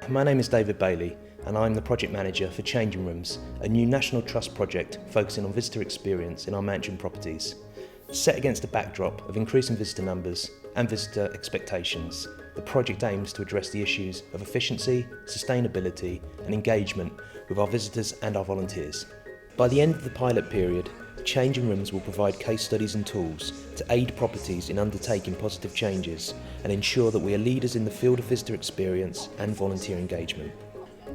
my name is David Bailey and I'm the project manager for Changing Rooms, a new National Trust project focusing on visitor experience in our mansion properties. Set against a backdrop of increasing visitor numbers and visitor expectations, the project aims to address the issues of efficiency, sustainability and engagement with our visitors and our volunteers. By the end of the pilot period, Changing Rooms will provide case studies and tools to aid properties in undertaking positive changes and ensure that we are leaders in the field of visitor experience and volunteer engagement.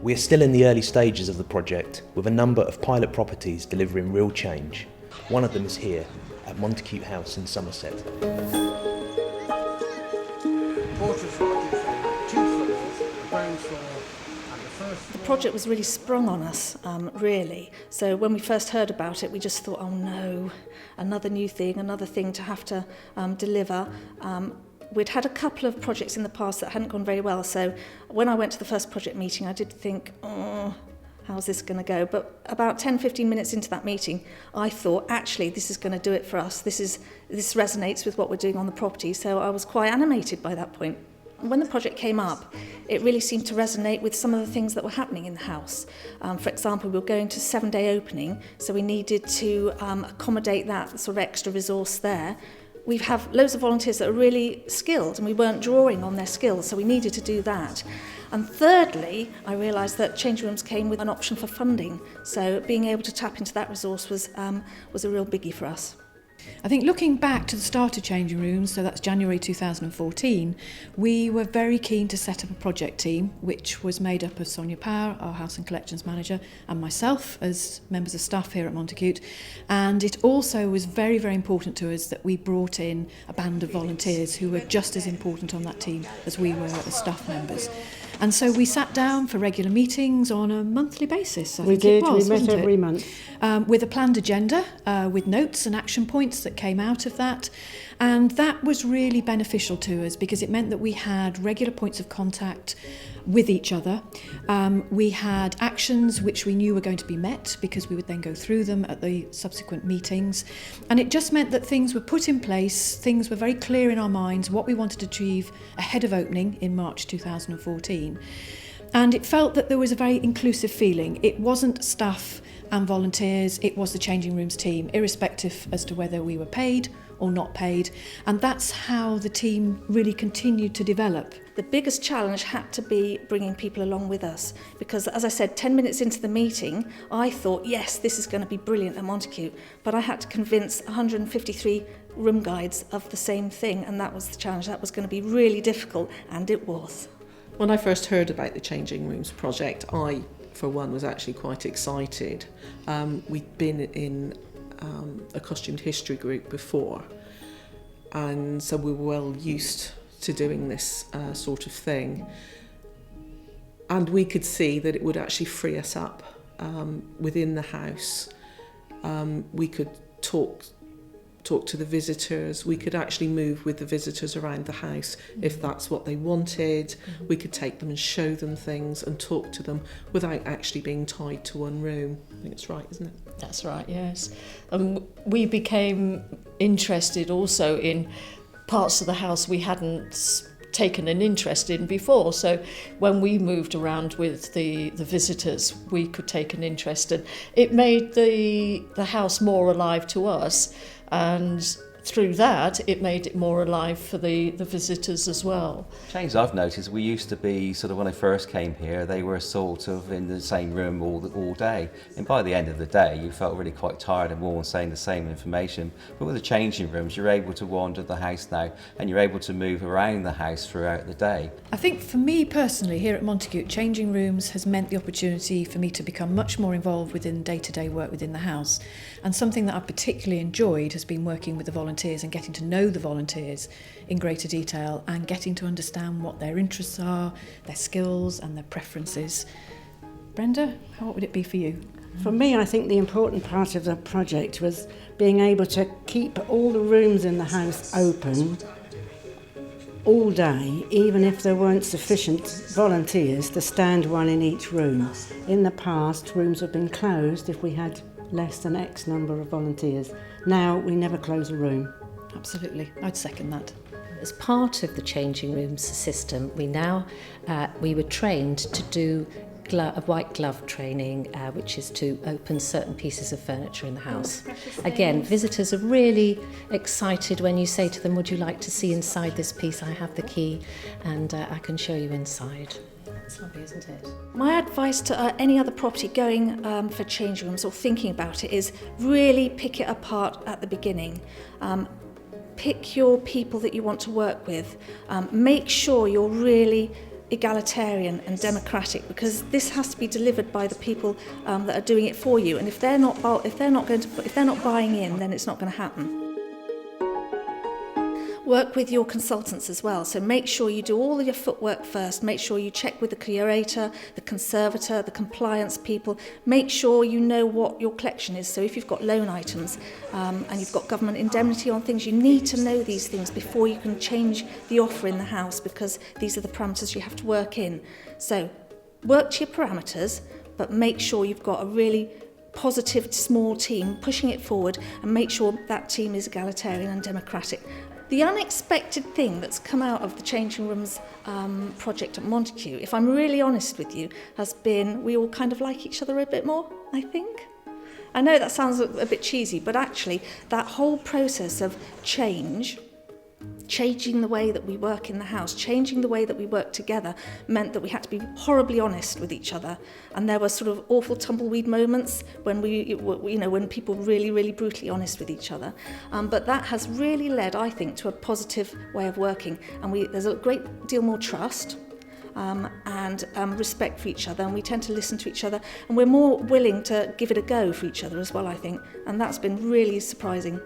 We are still in the early stages of the project, with a number of pilot properties delivering real change. One of them is here at Montacute House in Somerset. The project was really sprung on us, really. So when we first heard about it, we just thought, oh no, another new thing, another thing to have to deliver. We'd had a couple of projects in the past that hadn't gone very well. So when I went to the first project meeting, I did think, oh, how's this going to go? But about 10-15 minutes into that meeting, I thought, actually, this is going to do it for us. This resonates with what we're doing on the property. So I was quite animated by that point. When the project came up, it really seemed to resonate with some of the things that were happening in the house. For example, we were going to 7-day opening, so we needed to accommodate that sort of extra resource there. We have loads of volunteers that are really skilled, and we weren't drawing on their skills, so we needed to do that. And thirdly, I realised that Changing Rooms came with an option for funding, so being able to tap into that resource was a real biggie for us. I think looking back to the start of Changing Rooms, so that's January 2014, we were very keen to set up a project team which was made up of Sonia Power, our House and Collections Manager, and myself as members of staff here at Montacute. And it also was very, very important to us that we brought in a band of volunteers who were just as important on that team as we were as staff members. And so we sat down for regular meetings on a monthly basis. We met every month. With a planned agenda, with notes and action points that came out of that. And that was really beneficial to us because it meant that we had regular points of contact with each other. We had actions which we knew were going to be met because we would then go through them at the subsequent meetings. And it just meant that things were put in place, things were very clear in our minds what we wanted to achieve ahead of opening in March 2014. And it felt that there was a very inclusive feeling. It wasn't staff and volunteers, it was the Changing Rooms team, irrespective as to whether we were paid or not paid. And that's how the team really continued to develop. The biggest challenge had to be bringing people along with us because, as I said, 10 minutes into the meeting, I thought, yes, this is going to be brilliant at Montacute, but I had to convince 153 room guides of the same thing, and that was the challenge. That was going to be really difficult, and it was. When I first heard about the Changing Rooms project, I, for one, was actually quite excited. We'd been in a costumed history group before, and so we were well used to doing this sort of thing. And we could see that it would actually free us up within the house. We could talk to the visitors. We could actually move with the visitors around the house if that's what they wanted. We could take them and show them things and talk to them without actually being tied to one room. I think it's right, isn't it? That's right, yes. We became interested also in parts of the house we hadn't taken an interest in before. So when we moved around with the visitors, we could take an interest, and it made the house more alive to us, and through that it made it more alive for the visitors as well. Change I've noticed, we used to be sort of, when I first came here, they were sort of in the same room all day, and by the end of the day you felt really quite tired and worn saying the same information. But with the Changing Rooms, you're able to wander the house now and you're able to move around the house throughout the day. I think for me personally here at Montacute, Changing Rooms has meant the opportunity for me to become much more involved within day-to-day work within the house, and something that I've particularly enjoyed has been working with the volunteers and getting to know the volunteers in greater detail and getting to understand what their interests are, their skills and their preferences. Brenda, what would it be for you? For me, I think the important part of the project was being able to keep all the rooms in the house open all day, even if there weren't sufficient volunteers to stand one in each room. In the past, rooms have been closed if we had less than X number of volunteers. Now we never close a room. Absolutely, I'd second that. as part of the changing rooms system, we were trained to do a white glove training, which is to open certain pieces of furniture in the house. Again, visitors are really excited when you say to them, would you like to see inside this piece? I have the key and I can show you inside. It's lovely, isn't it? My advice to any other property going for change rooms or thinking about it is really pick it apart at the beginning. Pick your people that you want to work with. Make sure you're really egalitarian and democratic, because this has to be delivered by the people that are doing it for you. And if they're not buying in, then it's not going to happen. Work with your consultants as well. So make sure you do all of your footwork first. Make sure you check with the curator, the conservator, the compliance people. Make sure you know what your collection is. So if you've got loan items and you've got government indemnity on things, you need to know these things before you can change the offer in the house, because these are the parameters you have to work in. So work to your parameters, but make sure you've got a really positive small team pushing it forward, and make sure that team is egalitarian and democratic. The unexpected thing that's come out of the Changing Rooms project at Montacute, if I'm really honest with you, has been we all kind of like each other a bit more, I think. I know that sounds a bit cheesy, but actually that whole process of changing the way that we work in the house, changing the way that we work together, meant that we had to be horribly honest with each other. And there were sort of awful tumbleweed moments when when people were really, really brutally honest with each other. But that has really led, I think, to a positive way of working. And there's a great deal more trust and respect for each other, and we tend to listen to each other, and we're more willing to give it a go for each other as well, I think. And that's been really surprising.